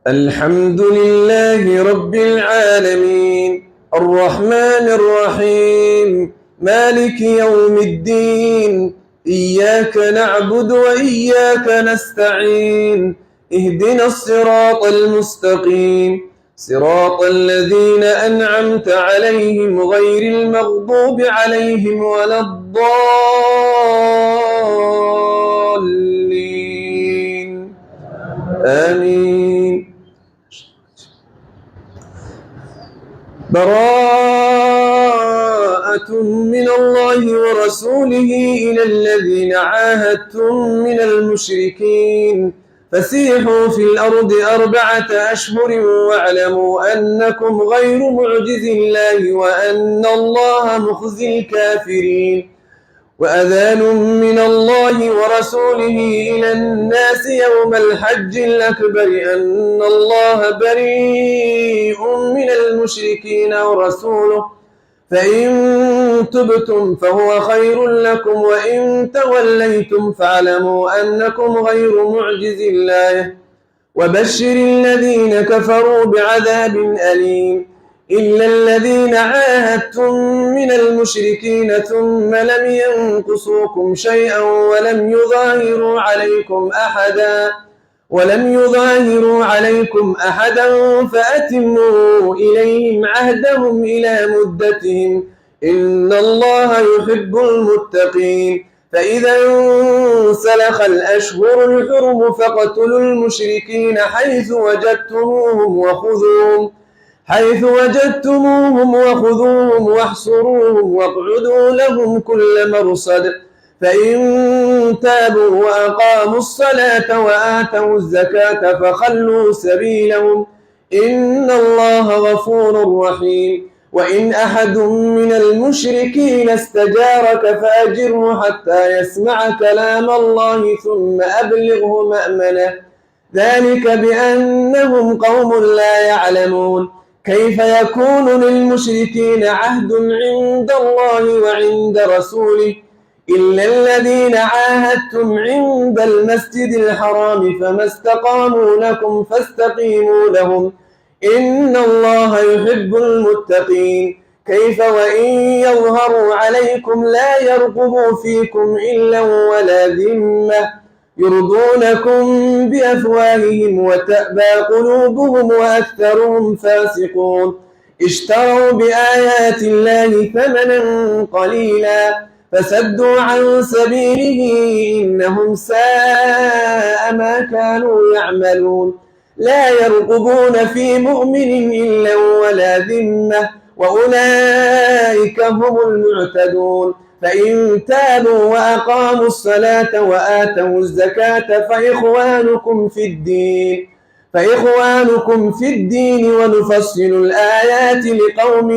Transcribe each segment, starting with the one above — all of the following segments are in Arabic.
الحمد لله رب العالمين الرحمن الرحيم مالك يوم الدين إياك نعبد وإياك نستعين اهدنا الصراط المستقيم صراط الذين أنعمت عليهم غير المغضوب عليهم ولا الضالين آمين. براءة من الله ورسوله إلى الذين عاهدتم من المشركين فسيحوا في الأرض 4 أشهر واعلموا أنكم غير معجز الله وأن الله مخزي الكافرين. وأذان من الله ورسوله إلى الناس يوم الحج الأكبر أن الله بريء من المشركين ورسوله فإن تبتم فهو خير لكم وإن توليتم فاعلموا أنكم غير معجز الله وبشر الذين كفروا بعذاب أليم. إلا الذين عاهدتم من المشركين ثم لم ينقصوكم شيئا ولم يظاهروا عليكم أحدا فأتموا إليهم عهدهم إلى مدتهم إن الله يحب المتقين. فإذا انسلخ الأشهر الحرم فاقتلوا المشركين حيث وجدتموهم وخذوهم واحصروهم واقعدوا لهم كل مرصد. فإن تابوا وأقاموا الصلاة وآتوا الزكاة فخلوا سبيلهم إن الله غفور رحيم. وإن أحد من المشركين استجارك فأجره حتى يسمع كلام الله ثم أبلغه مأمنه ذلك بأنهم قوم لا يعلمون. كيف يكون للمشركين عهد عند الله وعند رسوله إلا الذين عاهدتم عند المسجد الحرام فما استقاموا لكم فاستقيموا لهم إن الله يحب المتقين. كيف وإن يظهروا عليكم لا يرقبوا فيكم إلا ولا ذمة يرضونكم بأفواههم وتأبى قلوبهم وأكثرهم فاسقون. اشتروا بآيات الله ثمنا قليلا فسدوا عن سبيله إنهم ساء ما كانوا يعملون. لا يرقبون في مؤمن إلا ولا ذمة وأولئك هم المعتدون. فإن تابوا وأقاموا الصلاة وآتوا الزكاة فإخوانكم في الدين ونفصل الآيات لقوم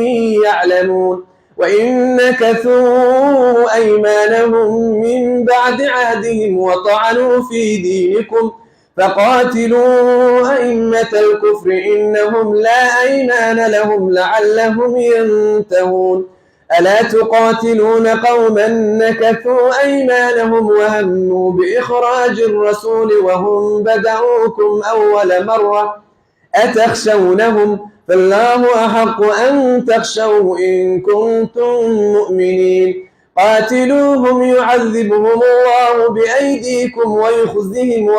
يعلمون. وإن نكثوا أيمانهم من بعد عهدهم وطعنوا في دينكم فقاتلوا أئمة الكفر إنهم لا أيمان لهم لعلهم ينتهون. ألا تقاتلون قوما نكثوا أيمانهم وهموا بإخراج الرسول وهم بدأوكم أول مرة أتخشونهم فالله أحق أن تخشوه إن كنتم مؤمنين. قاتلوهم يعذبهم الله بأيديكم ويخزهم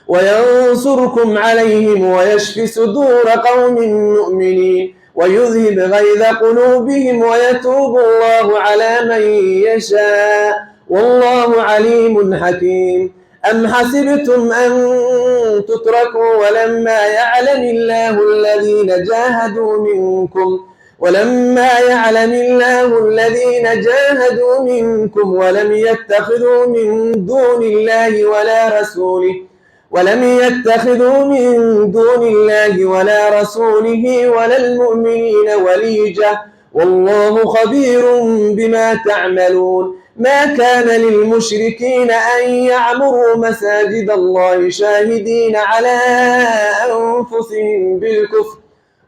وينصركم عليهم ويشفي صدور قوم مؤمنين ويذهب غيظ قلوبهم ويتوب الله على من يشاء والله عليم حكيم. أم حسبتم أن تتركوا ولما يعلم الله الذين جاهدوا منكم ولم يتخذوا من دون الله ولا رسوله ولا المؤمنين وليجة والله خبير بما تعملون. ما كان للمشركين أن يعمروا مساجد الله شاهدين على أنفسهم بالكفر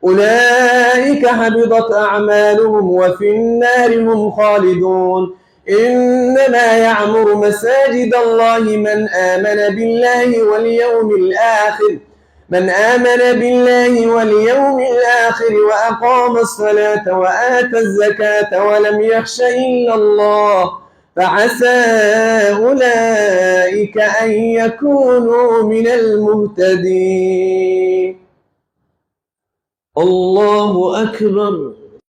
أولئك حبطت أعمالهم وفي النار هم خالدون. إنما يعمر مساجد الله من آمن بالله واليوم الآخر وأقام الصلاة وآتى الزكاة ولم يخش إلا الله فعسى أولئك أن يكونوا من المهتدين. الله أكبر.